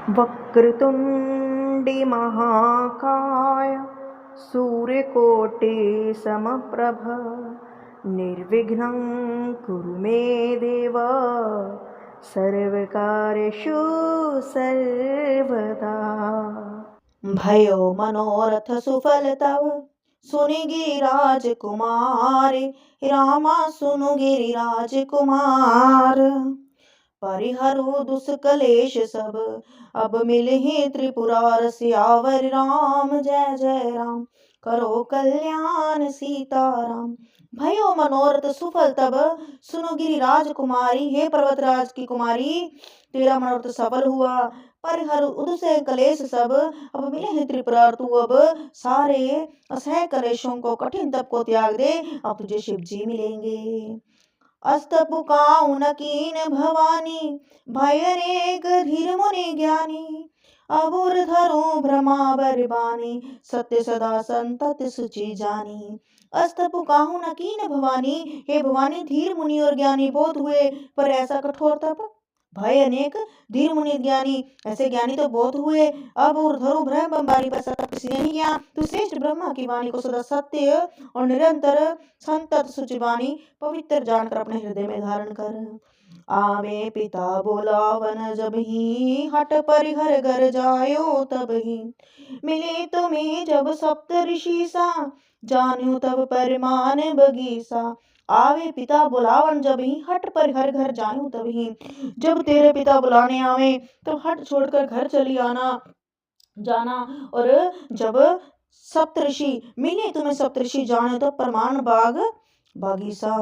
वक्रतुण्डी महाकाय सूर्यकोटि समप्रभ निर्विघ्नं कुरु मे देव सर्वकार्येषु सर्वदा। भयो मनोरथ सुफल तव सुनिगिरि राजकुमारी रामा सुनु गिरिराज कुमार। परिहरु दुष्कलेश सब अब मिलहि त्रिपुरार सियावर राम जय जय राम करो कल्याण सीताराम। भयो मनोरथ सुफल तब सुनो गिरिराज कुमारी, हे पर्वतराज की कुमारी तेरा मनोरथ सफल हुआ। परिहरु उदुसह कलेश सब अब मिले हैं त्रिपुरार, तू अब सारे असह कलेशों को कठिन तप को त्याग दे, अब तुझे शिव जी मिलेंगे। अस्तपुकाऊ न कीन भवानी भय अनेक धीर मुनि ज्ञानी अबुर धरो भ्रमावर बानी सत्य सदा संतत सुचि जानी। अस्तपुकाहु न कीन भवानी, हे भवानी धीर मुनि और ज्ञानी बहुत हुए, पर ऐसा कठोर तप भय अनेक धीर मुनि ज्ञानी, ऐसे ज्ञानी तो बहुत हुए, अब ऊर्ध्व ब्रह्म बारी पर सतत किसी ने नहीं किया। तू श्रेष्ठ ब्रह्मा की वाणी को सदा सत्य और निरंतर संतत सुचि वाणी पवित्र जानकर अपने हृदय में धारण कर। आमे पिता बोलावन जब ही हट परिहर घर जायो तब ही मिले तुम्हें जब सप्त ऋषि सा जान्यो तब परमान बगीसा। आवे पिता बुलावन जब ही हट परिहर घर जायूं तब ही, जब तेरे पिता बुलाने आवे तो हट छोड़कर घर चली जाना। और जब सप्तऋषि मिले तुम्हें सप्तऋषि जाने तो परमान बागीसा,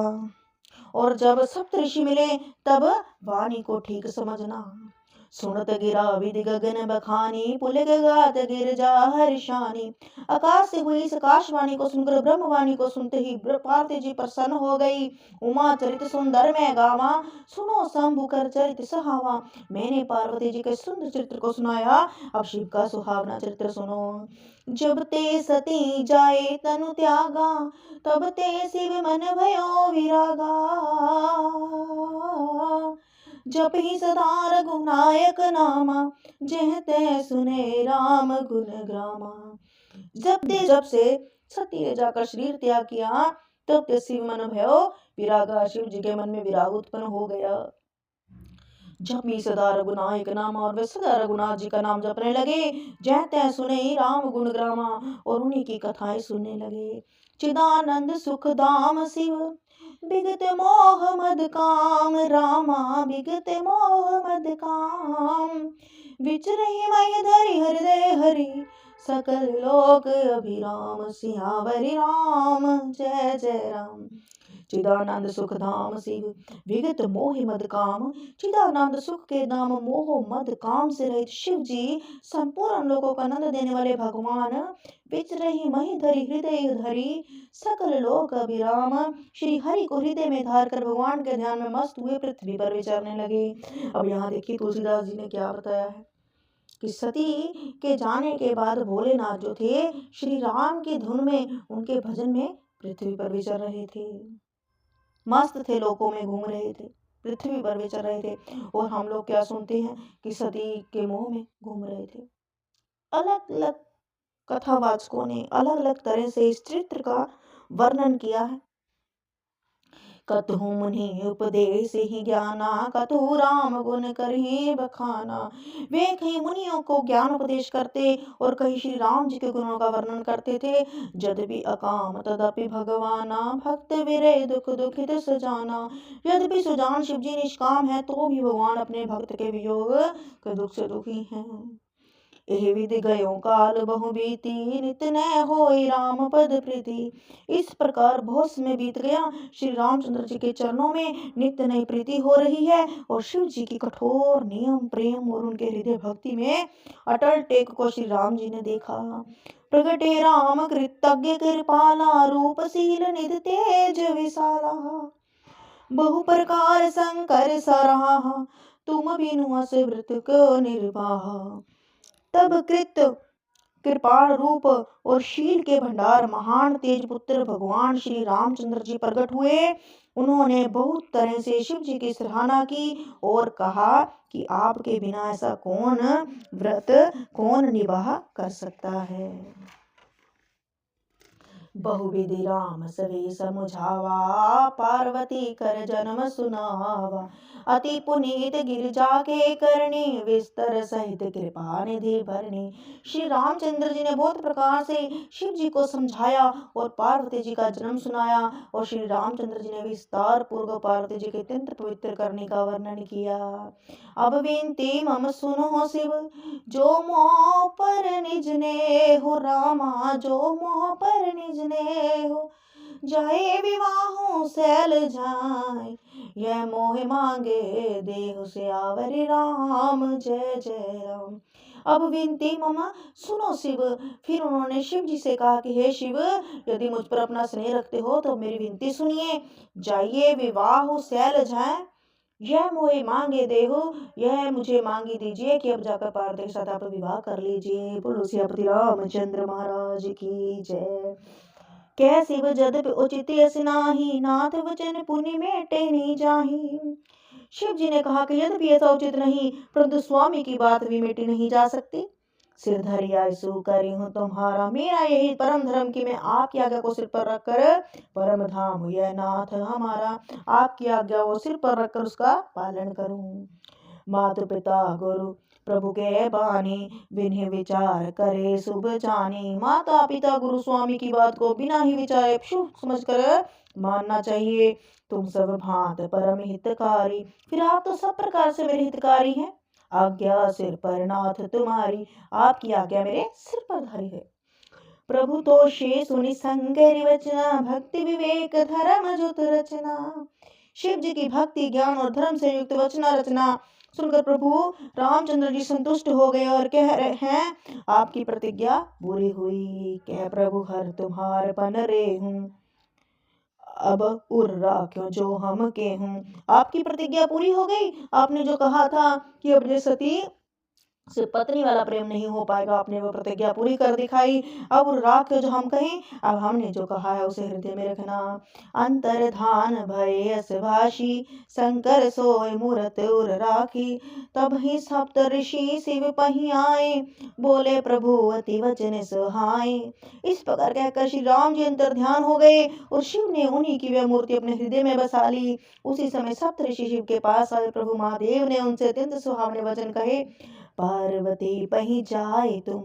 और जब सप्तऋषि मिले तब वाणी को ठीक समझना। सुनत गिरा विधि गगन बखानी पुलक गात गिर जा हर्षानी। आकाश से हुई इस आकाशवाणी को सुनकर ब्रह्मवाणी को सुनते ही पार्वती जी प्रसन्न हो गई। उमा चरित सुंदर मैं गावा सुनो शंभु कर चरित सहावा। मैंने पार्वती जी के सुंदर चरित्र को सुनाया, अब शिव का सुहावना चरित्र सुनो। जब ते सती जाए तनु त्यागा तब ते शिव मन भयो विरागा। जप ही सदा रघुनायक नामा जह ते सुने राम गुण ग्रामा। जब से सती ने जाकर शरीर त्याग किया तब ते शिव मन भयो विरागा, शिव जी के मन में विराग उत्पन्न हो गया। जब भी सदा रघुनायक नाम, और वे सदा रघुनाथ जी का नाम जपने लगे। जय तय सुने राम गुण ग्रामा, और उन्हीं की कथाएं सुनने लगे। चिदानंद सुख धाम शिव बिगत मोह मद काम रामा बिगत मोह मद काम। विचरहि मय धरि हृदय हरि सकल लोक अभिराम सियावरि राम जय जय राम। चिदानंद सुख धाम शिव विगत मोह मद काम। चिदानंद सुख के धाम मोह मद काम से रहित शिव जी संपूर्ण लोगों का आनंद देने वाले भगवान विचरहि महि धरि हृदय धरि सकल लोक अभिराम। श्री हरि को हृदय में धार कर भगवान के ध्यान में मस्त हुए पृथ्वी पर विचरने लगे। अब यहाँ देखिए तुलसीदास जी ने क्या बताया है कि सती के जाने के बाद भोलेनाथ जो थे श्री राम की धुन में उनके भजन में पृथ्वी पर विचर रहे थे, मस्त थे, लोकों में घूम रहे थे, पृथ्वी पर विचर रहे थे। और हम लोग क्या सुनते हैं कि सती के मोह में घूम रहे थे। अलग अलग कथावाचकों ने अलग अलग तरह से इस चरित्र का वर्णन किया है। कतहु मुनि उपदेश ही ज्ञाना कतहु राम गुण करहि बखाना। वे कहीं मुनियों को ज्ञान उपदेश करते और कहीं श्री राम जी के गुणों का वर्णन करते थे। यद्यपि अकाम तदपि भगवाना भक्त विरय दुख दुखित सजाना। यद्यपि सुजान शिव जी निष्काम है तो भी भगवान अपने भक्त के वियोग के दुख से दुखी हैं। एहि विधि गयो काल बहु बीती नित न होई राम पद प्रीति। इस प्रकार बहुत समय बीत गया, श्री रामचंद्र जी के चरणों में नित्य नई प्रीति हो रही है और शिव जी की कठोर नियम प्रेम और उनके हृदय भक्ति में अटल टेक को श्री राम जी ने देखा। प्रगटे राम कृतज्ञ कृपाला रूपशील निधि तेज विशाला। बहु प्रकार शंकर सराहा तुम बिनु असवृत को निर्वाहा। तब कृत कृपाण रूप और शील के भंडार महान तेज पुत्र भगवान श्री रामचंद्र जी प्रकट हुए। उन्होंने बहुत तरह से शिव जी की सराहना की और कहा कि आपके बिना ऐसा कौन व्रत कौन निभा कर सकता है। बहुविधि राम सवे समुझावा, पार्वती कर जन्म सुनावा। अति पुनीत गिरिजा के करनी, विस्तर सहित कृपा निधि भरनी। श्री रामचंद्र जी ने बहुत प्रकार से शिव जी को समझाया और पार्वती जी का जन्म सुनाया, और श्री रामचंद्र जी ने विस्तार पूर्वक पार्वती जी के अत्यंत पवित्र करने का वर्णन किया। अब विनती मम सुनो शिव, जो मोह पर निज ने हो रामा, जो मोह पर निज ने हो। जाए विवाहों सैल जाए, यह मोह मांगे देहु सियावर राम, जय जय राम। अब विनती मम सुनो शिव। फिर उन्होंने शिव जी से कहा कि हे शिव, यदि मुझ पर अपना स्नेह रखते हो तो मेरी विनती सुनिए। जाइए विवाह सैल जाए, यह मोहे मांगे देहो, यह मुझे मांगी दीजिए कि अब जाकर पार्वती के साथ आप विवाह कर लीजिए। बोलो सियापति रामचंद्र महाराज की जय। कह शिव जदपि उचित यस नाही, नाथ वचन पुनि मेटे नहीं जाही। शिव जी ने कहा कि यद्यपि ऐसा उचित नहीं, परंतु स्वामी की बात भी मेटी नहीं जा सकती। सिर धरिया सु करी हूँ तुम्हारा, मेरा यही परम धर्म कि मैं आपकी आज्ञा को सिर पर रखकर परम धाम यह नाथ हमारा, आपकी आज्ञा को सिर पर रखकर उसका पालन करूं। माता पिता गुरु प्रभु के बानी, बिन्हीं विचार करे शुभ जानी। माता पिता गुरु स्वामी की बात को बिना ही विचारे शुभ समझकर मानना चाहिए। तुम सब भांत परम हितकारी, फिर आप तो सब प्रकार से मेरे हितकारी हैं। आज्ञा सिर पर नाथ तुम्हारी, आपकी आज्ञा मेरे सिर पर धारी है। प्रभु तो शेष सुनि संकर वचना, भक्ति विवेक धर्म जुत रचना। शिव जी की भक्ति ज्ञान और धर्म से युक्त वचना रचना सुनकर प्रभु रामचंद्र जी संतुष्ट हो गए और कह रहे हैं, आपकी प्रतिज्ञा पूरी हुई। कह प्रभु हर तुम्हार पन रे हूँ, अब उर राख्यो जो हम के हूँ। आपकी प्रतिज्ञा पूरी हो गई। आपने जो कहा था कि अपने सती से पत्नी वाला प्रेम नहीं हो पाएगा, आपने वो प्रतिज्ञा पूरी कर दिखाई। अब राख जो हम कहें, अब हमने जो कहा है उसे हृदय में रखना। अंतर्धान भय भाषी, शंकर सोय मूरत उर राखी। तब ही सप्त ऋषि शिव पही आए, बोले प्रभु अति वचन सुहाए। इस प्रकार कहकर श्री राम जी अंतर्ध्यान हो गए और शिव ने उन्हीं की वह मूर्ति अपने हृदय में बसा ली। उसी समय सप्त ऋषि शिव के पास आए। प्रभु महादेव ने उनसे अत्यंत सुहावने वचन कहे, पार्वती पही जाए तुम,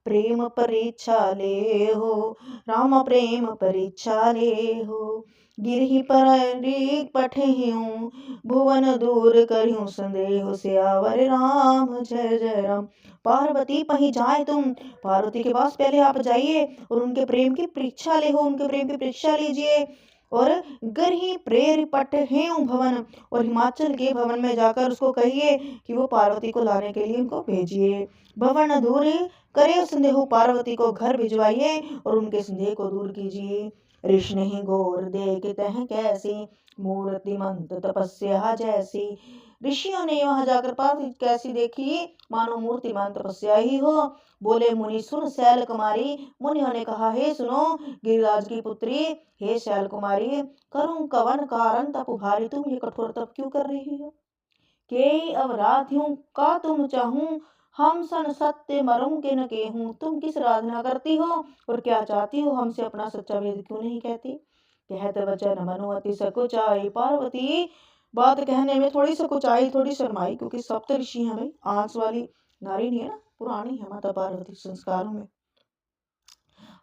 प्रेम परीक्षा ले हो राम, प्रेम परीक्षा ले हो। गिरही पर पठेहूँ, भुवन दूर करियूँ संदेह, सियावर राम, जय जय राम। पार्वती पही जाए तुम, पार्वती के पास पहले आप जाइए और उनके प्रेम की परीक्षा ले हो, उनके प्रेम की परीक्षा लीजिए। और गरही प्रेर पट है भवन, और हिमाचल के भवन में जाकर उसको कहिए कि वो पार्वती को लाने के लिए उनको भेजिए। भवन दूर करे संदेह, पार्वती को घर भिजवाइए और उनके संदेह को दूर कीजिए। ऋषि नहीं गौर देखते हैं कैसी, मूर्तिमंत तपस्या जैसी। ऋषियों ने वहां जाकर पार्वती कैसी देखी, मानो मूर्तिमान तपस्या ही हो। बोले मुनि सुन शैल कुमारी। मुनियों ने कहा, हे सुनो गिरिराज की पुत्री, हे शैल कुमारी, करूं कवन कारण तप भारी, तुम ये कठोर तप क्यों कर रही हो। के अवराधियों का तुम चाहूं, हम सन सत्य मरूं के न केहूं। तुम किस राधना करती हो और क्या चाहती हो, हमसे अपना सच्चा भेद क्यों नहीं कहती। कहते वचन मनु अति सकुचाई, पार्वती बात कहने में थोड़ी सकुचाई, थोड़ी शर्माई, क्योंकि सप्त ऋषि हैं भाई, आंस वाली नारी नहीं है ना, पुरानी है माता पार्वती संस्कारों में।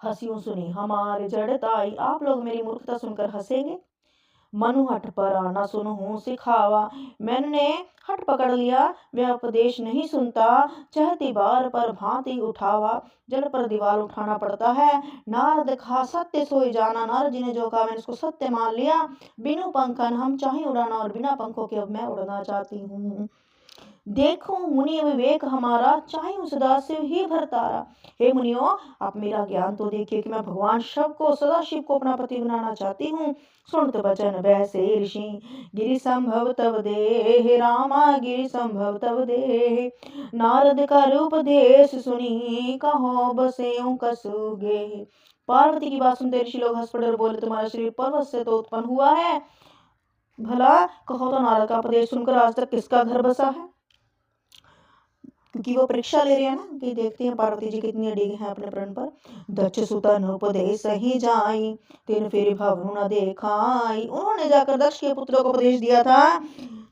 हंसियों सुनी हमारे जड़ताई, आप लोग मेरी मूर्खता सुनकर हंसेंगे। मनु हठ पर आना सुनहूं सिखावा, मैंने हठ पकड़ लिया, वह उपदेश नहीं सुनता। चहती बार पर भांति उठावा, जल पर दीवार उठाना पड़ता है। नारद कहा सत्य सोई जाना, नारद जी ने जो कहा मैंने उसको सत्य मान लिया। बिनु पंखन हम चाहे उड़ाना, और बिना पंखों के अब मैं उड़ना चाहती हूँ। देखो मुनि विवेक हमारा, चाहे सदा शिव ही भरतारा। हे मुनियो, आप मेरा ज्ञान तो देखिए कि मैं भगवान शिव को, सदा शिव को अपना पति बनाना चाहती हूँ। सुनत बचन बैसे ऋषि, गिरि संभव तब दे रामा, गिरि संभव तब दे। नारद का उपदेश सुनी, कहो बसे कसुगे। पार्वती की बात सुनते ऋषि लोग हंस पड़े और बोले, तुम्हारा शरीर पर्वत से तो उत्पन्न हुआ है, भला कहो तो नारद का उपदेश सुनकर आज तक किसका घर बसा है। क्योंकि वो परीक्षा ले रहे हैं ना, कि देखते हैं पार्वती जी कितनी अड़िग हैं अपने प्रण पर। दक्ष सुतन उपदेश ही जाई, तीन फेरी भवन न देखाई। उन्होंने जाकर दक्ष के पुत्रों को उपदेश दिया था,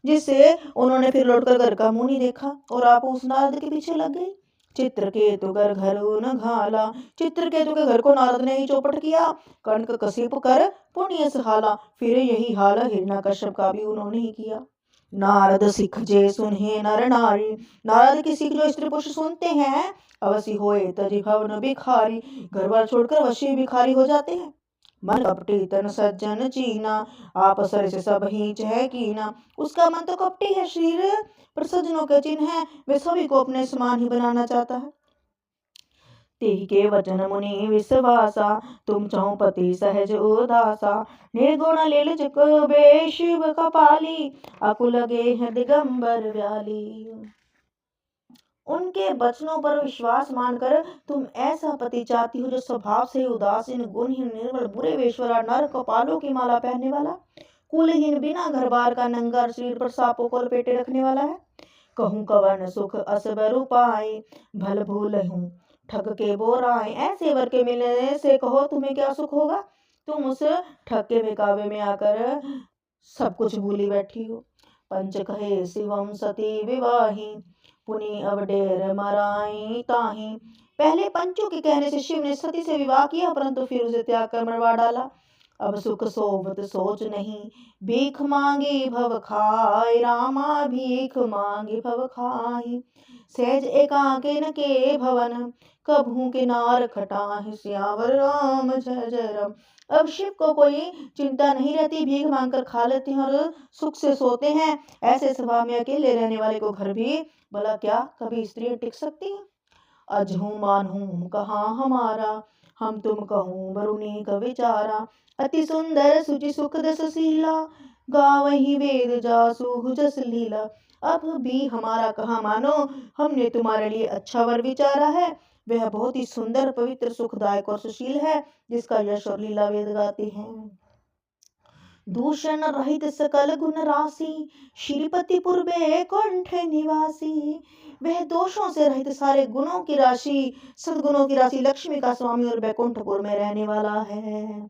जिससे उन्होंने फिर लौटकर घर का मुंह नहीं देखा और आप उस नारद के पीछे लग गई। चित्रकेतु घर घर न घाला, चित्रकेतु के घर को नारद ने ही चौपट किया। कणक कशिप कर पुण्य सहाला, फिर यही हाल हिरण्यकश्यप का भी उन्होंने ही किया। नारद सिख जे सुने नर नारी, नारद की सिख जो स्त्री पुरुष सुनते हैं, अवश्य होए तजी भवन भिखारी, घर बार छोड़कर अवश्य भिखारी हो जाते हैं। मन कपटी तन सज्जन चीना, आप सर से सब ही चह कीना। उसका मन तो कपटी है शरीर, पर सज्जनों के चिन्ह है, वे सभी को अपने समान ही बनाना चाहता है। तेहि के वचन मुनि विश्वासा, तुम चौपति सहज उदासा। निर्गुण लील बे शिव कपाली, अकुल गेह दिगंबर व्याली। उनके वचनों पर विश्वास मानकर तुम ऐसा पति चाहती हो जो स्वभाव से उदासीन, गुणहीन, निर्मल, बुरे वेश्वरा, नर कपालों की माला पहनने वाला, कुलहीन, बिना घर बार का, नंगा, शरीर पर सांपों को लपेटे रखने वाला है। कहूँ कवन सुख असबर उपाय, भल भूल हूँ ठग के बोराए। ऐसे वर के मिलने से कहो तुम्हें क्या सुख होगा, तुम उस ठग के बहकावे में आकर सब कुछ भूली बैठी हो। पंच कहे शिवम सती विवाही, पुनि अवडेर मराई ताही। पहले पंचों के कहने से शिव ने सती से विवाह किया, परंतु फिर उसे त्याग कर मरवा डाला। अब सुख सोवत सोच नहीं, भीख मांगी भव खाए रामा, भीख मांगी भव खाए। सहज एकांकिन के भवन, कभू के नार खटाहि, सियावर राम जय जय राम। अब शिव को कोई चिंता नहीं रहती, भीख मांगकर खा लेते हैं और सुख से सोते हैं। ऐसे स्वभाव में अकेले रहने वाले को घर भी भला क्या कभी स्त्री टिक सकती है। अजहू मानहू कहाँ हमारा, हम तुम कहूँ वरुणी का विचारा। अति सुंदर सुचि सुख दसशीला, गावही वेद जासु जस लीला। अब भी हमारा कहाँ मानो, हमने तुम्हारे लिए अच्छा वर विचारा है। वह बहुत ही सुंदर, पवित्र, सुखदायक और सुशील है, जिसका यश और लीला वेद गाते हैं। दूषण रहित सकल गुण राशि, श्रीपति पूर्वे कंठ निवासी। वह दोषों से रहित, सारे गुणों की राशि, सद्गुणों की राशि, लक्ष्मी का स्वामी और बैकुंठपुर में रहने वाला है।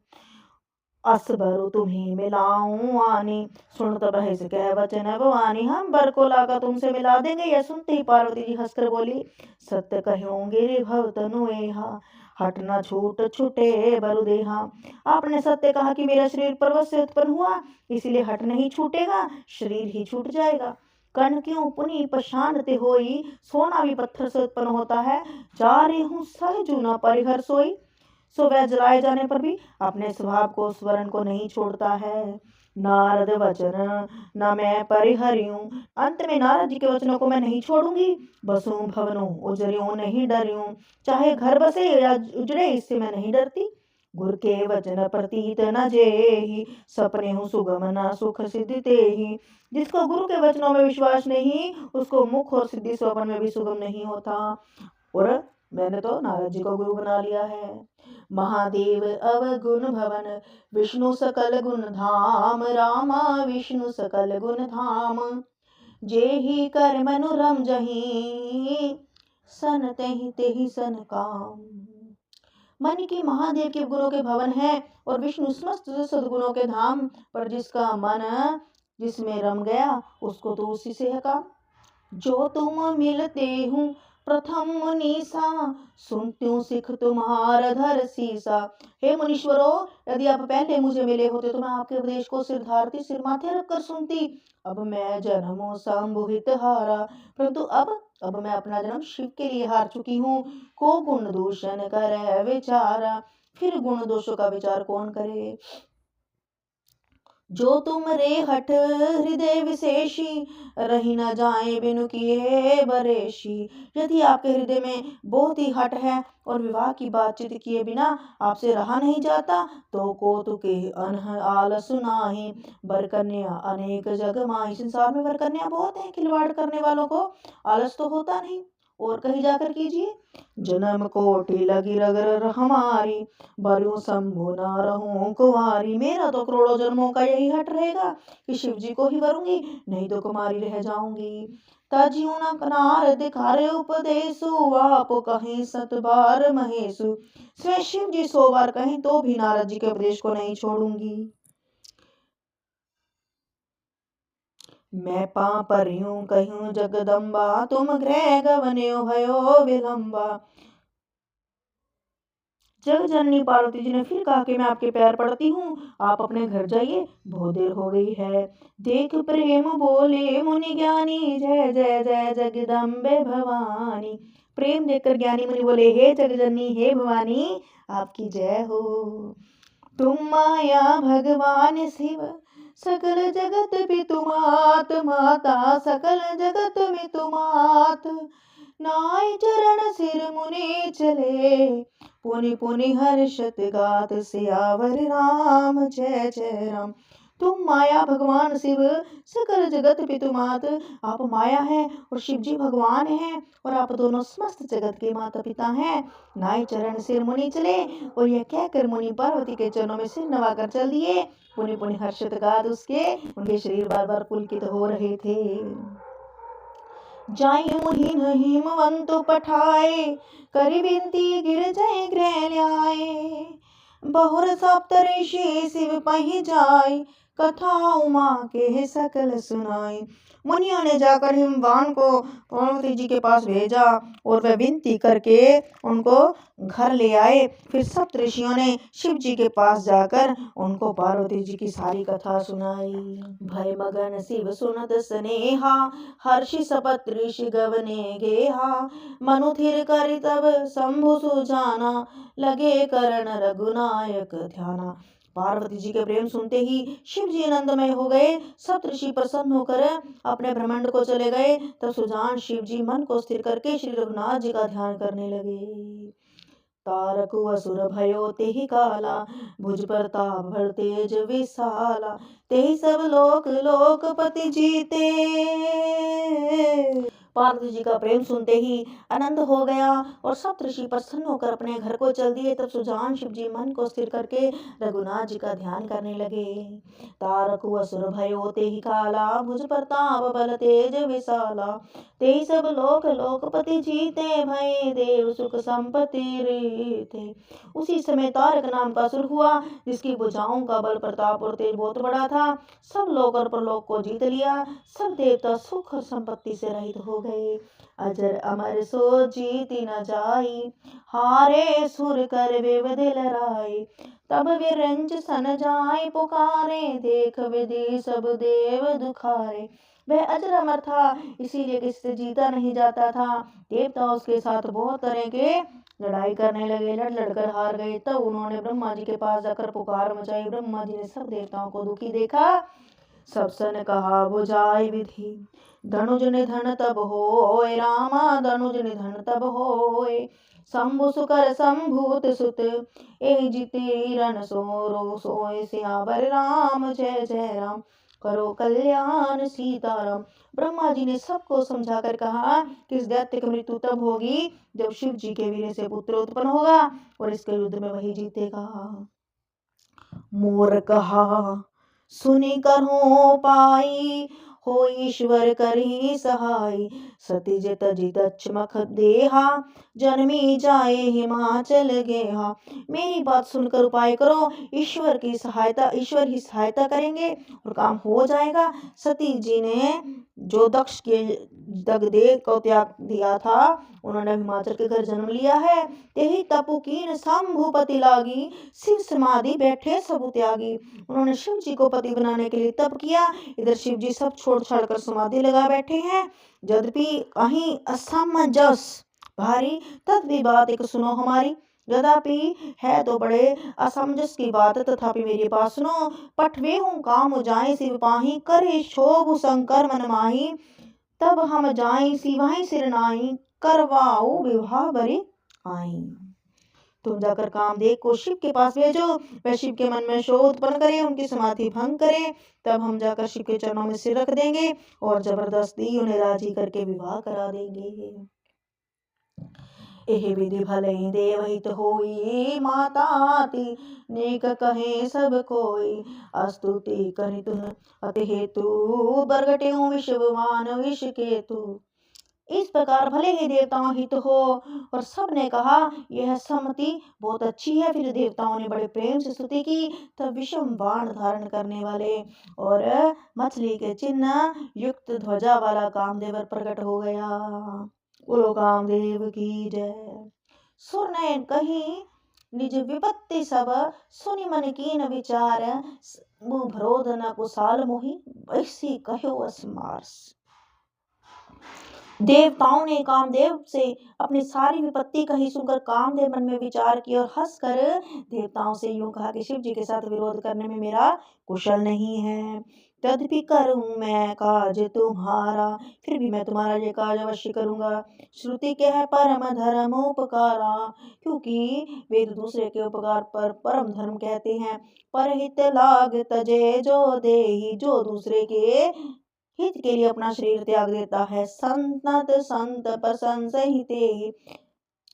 असबरु तुम्हें मिलाऊं आनी, सुन तब है कह वचन भवानी। हम बर को लाकर तुमसे मिला देंगे। यह सुनते ही पार्वती जी हंसकर बोली, सत्य कहोगे भव तनु एहा, हट न छूट छूटे बरुदेहा। आपने सत्य कहा कि मेरा शरीर पर्वत से उत्पन्न हुआ, इसलिए हट नहीं छूटेगा, शरीर ही छूट जाएगा। कर्ण क्यों पुनि पशानते होई, सोना भी पत्थर से उत्पन्न होता है। जा रही हूँ सहजू न परिहर सोई, सो वह जलाए जाने पर भी अपने स्वभाव को, स्वरण को नहीं छोड़ता है। नारद वचन न मैं परिहरियूं, अंत में नारद जी के वचनों को मैं नहीं छोड़ूंगी। बसूं भवनों उजरियों नहीं डरियूं, चाहे घर बसे या उजड़े, इससे मैं नहीं डरती। गुर के वचन प्रतीत न जेहि, सपने हूँ सुगम न सुख सिद्धि तेहि। जिसको गुरु के वचनों में विश्वास नहीं, उसको मुख और सिद्धि स्वप्न में भी सुगम नहीं होता। और मैंने तो नारद जी को गुरु बना लिया है। महादेव अवगुण भवन, विष्णु सकल गुण धाम, रामा विष्णु सकल गुण धाम। जेहि कर मनुरम जही, सन तेहि तेहि सन काम। मन की महादेव के गुणों के भवन है और विष्णु समस्त सद्गुणों के धाम, पर जिसका मन जिसमें रम गया, उसको तो उसी से है काम। जो तुम मिलते हूँ प्रथम मुनीसा, सुनत्यूं सिख तुम्हारा धर सीसा। हे मुनीश्वरों, यदि आप पहले मुझे मिले होते तो मैं आपके उपदेश को सिर धारती, सिर माथे रख कर सुनती। अब मैं जन्मों संबुहित हारा, परंतु अब मैं अपना जन्म शिव के लिए हार चुकी हूँ। को गुण दूषण करे विचारा, फिर गुण दोषों का विचार कौन करे। जो तुम रे हठ हृदय विशेषी, रही न जाए बिनु किए बरेशी। यदि आपके हृदय में बहुत ही हठ है और विवाह की बातचीत किए बिना आपसे रहा नहीं जाता, तो कौतुके अनह आलस नाही, वर कन्या अनेक जग माही। संसार में वर कन्या बहुत है, खिलवाड़ करने वालों को आलस तो होता नहीं। और कहीं जाकर कीजिए, जन्म कोटि लगी रगर हमारी, बरु शंभु न रहूं कुंवारी। मेरा तो करोड़ों जन्मों का यही हट रहेगा कि शिव जी को ही वरूंगी, नहीं तो कुमारी रह जाऊंगी। तजियो न कनार दिखारे उपदेशु, आप कहीं सत बार महेशु। स्वयं शिव जी 100 बार कहीं तो भी नारद जी के उपदेश को नहीं छोड़ूंगी। मैं पापरियूं कहूं जगदम्बा, तुम गृह गवन्यो भयो विलंबा। जग जननी पार्वती जी ने फिर कहा कि मैं आपके पैर पड़ती हूँ, आप अपने घर जाइए, बहुत देर हो गई है। देख प्रेम बोले मुनि ज्ञानी, जय जय जय जगदम्बे भवानी। प्रेम देखकर ज्ञानी मुनि बोले, हे जगजननी, हे भवानी, आपकी जय हो। तुम माया भगवान शिव, सकल जगत पितु मात, माता सकल जगत मितु मात। नाय चरण सिर मुनि चले, पुनि पुनि हर्षत गात, सियावर राम जय जय राम। तुम माया भगवान शिव, सकल जगत पितु मात। आप माया है और शिव जी भगवान हैं, और आप दोनों समस्त जगत के माता पिता हैं। नाय चरण सिर मुनि चले, और यह कहकर मुनि पार्वती के चरणों में सिर नवाकर चल दिए। पुनि पुनि हर्षित गात उसके उनके शरीर बार बार पुलकित हो रहे थे। जाई मुहिन हिमवंतु पठाए, करि विनती गिर जय गृह ल्याए। बहुर सप्तऋषि शिव पहि जाय, कथा उमा के सकल सुनाई। मुनियों ने जाकर हिमवान को पार्वती जी के पास भेजा, और वह विनती करके उनको घर ले आए। फिर सप्त ऋषियों ने शिव जी के पास जाकर उनको पार्वती जी की सारी कथा सुनाई। भय मगन शिव सुनत स्नेहा, हर्षि सपत ऋषि गवने गेहा। मनु थिर करि तब शंभु सुजाना, लगे करण रघुनायक ध्याना। पार्वती जी के प्रेम सुनते ही शिव जी आनंदमय हो गए। सप्तऋषि प्रसन्न होकर अपने ब्रह्मांड को चले गए। तब सुजान शिव जी मन को स्थिर करके श्री रघुनाथ जी का ध्यान करने लगे। तारक असुर भयो तेहि काला, भुज प्रताप भर तेज विशाला। तेहि सब लोक लोकपति जीते। पार्वती जी का प्रेम सुनते ही आनंद हो गया, और सप्तऋषि प्रसन्न होकर अपने घर को चल दिए। तब सुजान शिव जी मन को स्थिर करके रघुनाथ जी का ध्यान करने लगे। तारक असुर भयो तेहि काला, भुज प्रताप बल तेज विशाला। तेहि सब लोक लोकपति जीते, भय देव सुख संपत्ति रीते। उसी समय तारक नाम का असुर हुआ, जिसकी भुजाओं का बल प्रताप और तेज बहुत बड़ा था। सब लोक और परलोक को जीत लिया। सब देवता सुख और संपत्ति से रहित हो गए। अजर अमर सो जीति न जाई, हारे सुर कर विविधि लड़ाई। तब विरंज सन जाय पुकारे, देख विधि सब देव दुखारे। वह अजर अमर था, इसीलिए किसी से जीता नहीं जाता था। देवता उसके साथ बहुत तरह के लड़ाई करने लगे, लड़ लड़कर हार गए। तब उन्होंने ब्रह्मा जी के पास जाकर पुकार मचाई। ब्रह्मा जी ने सब देवताओं को दुखी देखा। सब सन कहा बुझाई विधि, धनुज निधन तब होय रामा, धनुज निधन तब होय। शंभु सुकर संभूत सुत, एहि जीते रण सोरो सोय। सियावर राम जय जय राम, करो कल्याण सीताराम। ब्रह्मा जी ने सबको समझाकर कहा कि इस दैत्य की मृत्यु तब होगी जब शिव जी के वीर्य से पुत्र उत्पन्न होगा, और इसके युद्ध में वही जीतेगा। मोर कहा सुनि करहु पाई, हो ईश्वर करही सहाय। सतिज तजि दक्षमख देहा, जन्मी जाए हिमाचल गेहा। मेरी बात सुनकर उपाय करो, ईश्वर की सहायता, ईश्वर ही सहायता करेंगे और काम हो जाएगा। सती जी ने जो दक्ष के दगदे को त्याग दिया था, उन्होंने हिमाचल के घर जन्म लिया है। तेहि तपु कीन शंभुपति लागी, शिव समाधि बैठे सबु त्यागी। उन्होंने शिव जी को पति बनाने के लिए तप किया। इधर शिव जी सब छोड़ छाड़ कर समाधि लगा बैठे हैं। यद्यपि कहीं असमंजस भारी, तद भी बात एक सुनो हमारी। यद्यपि है तो बड़े असमंजस की बात, तथापि मेरी बात सुनो। पठवे हूँ काम जाए सिर पाही, करे शोभ शंकर मन माही। तब हम जाई सिवाई सिर नाई, करवाओ विवाह बरे आई। तुम जाकर कामदेव को शिव के पास भेजो, वह शिव के मन में शोध उत्पन्न करे, उनकी समाधि भंग करे। तब हम जाकर शिव के चरणों में सिर रख देंगे और जबरदस्ती उन्हें राजी करके विवाह करा देंगे। एह विधि भले देवहित होई, माताति नेक कहे सब कोई। स्तुति करि तुन अति हेतु, बरगट्यो विश्ववान विष केतु। इस प्रकार भले ही देवताओं हित हो। और सब ने कहा यह सम्मति बहुत अच्छी है। फिर देवताओं ने बड़े प्रेम से स्तुति की। तब विषम बाण धारण करने वाले और मछली के चिन्ह युक्त ध्वजा वाला कामदेव प्रकट हो गया। बोलो कामदेव की जय। सुरनयन कहीं निज विपत्ति सब, सुनि मन कीन विचार। मुँह भरोध न कुशाल मोहि, वैसी कहो अस्मार्स। देवताओं ने कामदेव से अपनी सारी विपत्ति कही। सुनकर कामदेव मन में विचार किया और हंसकर देवताओं से यूं कहा कि शिव जी के साथ विरोध करने में मेरा कुशल नहीं है। तदपि करूं मैं काज तुम्हारा, फिर भी मैं तुम्हारा ये काज अवश्य करूंगा। श्रुति के है परम धर्म उपकारा, क्योंकि वेद दूसरे के उपकार पर परम धर्म कहते हैं। परहित लाग तजे जो देहि, जो दूसरे के हित के लिए अपना शरीर त्याग देता है। संत संत प्रशंसहिते,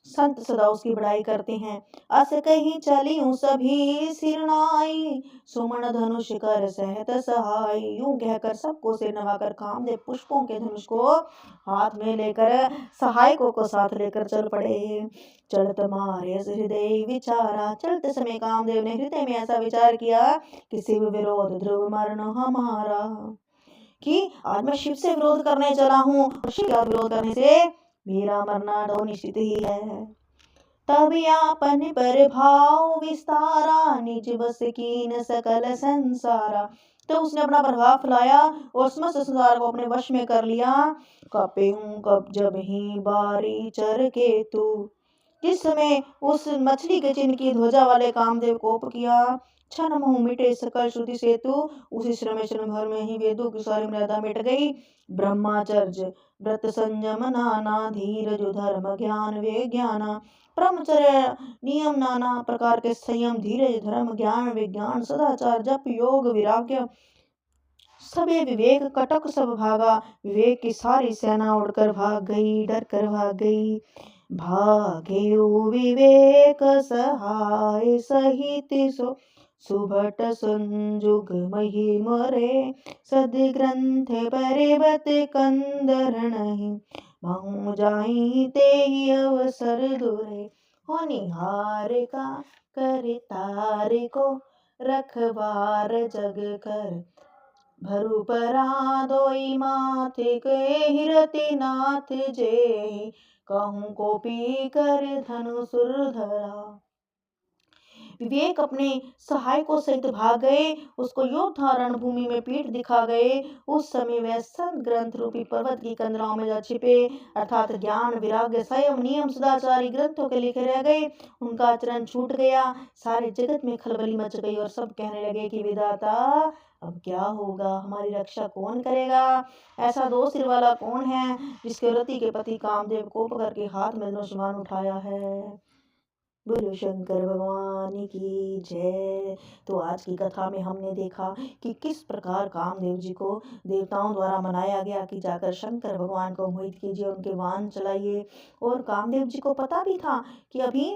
संत सदा उसकी बड़ाई करते हैं। अस कहीं चलियूं सभी सिर नाई, सुमन धनुष कर सहत सहाय। यूं कहकर सबको सिर नवाकर कामदेव पुष्पों के धनुष को हाथ में लेकर सहायकों को साथ लेकर चल पड़े। चलत मारे हृदय विचारा, चलते समय कामदेव ने हृदय में ऐसा विचार किया कि शिव विरोध ध्रुव मरण हमारा, कि आज मैं शिव से विरोध करने चला हूँ और शिव का विरोध करने से मेरा मरना तो निश्चित ही है। तब आपन पर भाव विस्तारा, निज बस कीन सकल संसारा। तो उसने अपना प्रभाव फैलाया और समस्त संसार को अपने वश में कर लिया। कपे हूँ कब जब ही बारी चर केतु। जिस समय उस मछली के चिन्ह की ध्वजा वाले कामदेव कोप किया, क्षण मुँह मिटे सकल श्रुति सेतु। उसी श्रम भर में ही वेदों की सारी मर्यादा मिट गई। ब्रह्मचर्य व्रत संयम नाना, धीरज धर्म ज्ञान विज्ञाना। ब्रह्मचर्य नियम नाना प्रकार के संयम, धीरज धर्म ज्ञान विज्ञान, सदाचार जप योग विराग्य, सबे विवेक कटक सब भागा। विवेक की सारी सेना उड़कर भाग गई, डर कर भाग गई। भागे विवेक सहाय सहित सो, सुभट संजुग मही मरे। सदग्रंथ परिवत कंदरणहि, महु जाई ते अवसर दुरे। होनिहार का कर तार को, रखबार जग कर भरु परा। दोई माथे के हिरति नाथ जे, कहूँ को पी कर धनुसुर धरा। विवेक अपने सहायकों सहित भाग गए, उसको योद्धा रणभूमि में पीठ दिखा गए। उस समय वह संत ग्रंथ रूपी पर्वत की कंदराओं में जा छिपे, अर्थात ज्ञान विराग्य संयम नियम सदाचारी ग्रंथों के लिखे रह गए। उनका आचरण छूट गया। सारे जगत में खलबली मच गई और सब कहने लगे कि विधाता अब क्या होगा, हमारी रक्षा कौन करेगा। ऐसा दो सिर वाला कौन है जिसके रति के पति कामदेव कोप करके हाथ में धनुष्मान उठाया है। बोलो शंकर भगवान की जय। तो आज की कथा में हमने देखा कि किस प्रकार कामदेव जी को देवताओं द्वारा मनाया गया कि जाकर शंकर भगवान को मोहित कीजिए, उनके वाहन चलाइए। और कामदेव जी को पता भी था कि अभी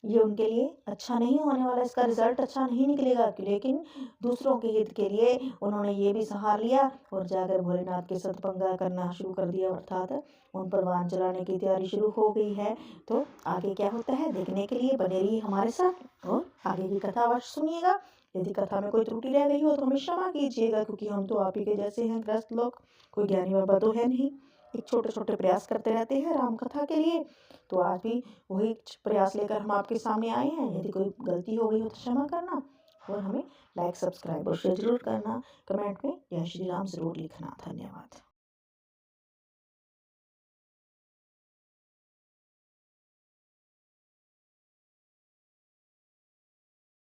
ये उनके लिए अच्छा नहीं होने वाला, इसका रिजल्ट अच्छा नहीं निकलेगा, लेकिन दूसरों के हित के लिए उन्होंने ये भी सहार लिया और जाकर भोलेनाथ के सतपंगा करना शुरू कर दिया, अर्थात उन पर वाहन चलाने की तैयारी शुरू हो गई है। तो आगे क्या होता है देखने के लिए बने रहिए हमारे साथ और आगे की कथा अवश्य सुनिएगा। यदि कथा में कोई त्रुटि रह गई हो तो हमें क्षमा कीजिएगा, क्योंकि हम तो आप ही के जैसे हैं ग्रस्त लोग, कोई ज्ञानी बाबा तो है नहीं। एक छोटे छोटे प्रयास करते रहते हैं राम कथा के लिए, तो आज भी वही प्रयास लेकर हम आपके सामने आए हैं। यदि कोई गलती हो गई हो तो क्षमा करना और हमें लाइक सब्सक्राइब और शेयर जरूर करना। कमेंट में जय श्री राम जरूर लिखना। धन्यवाद।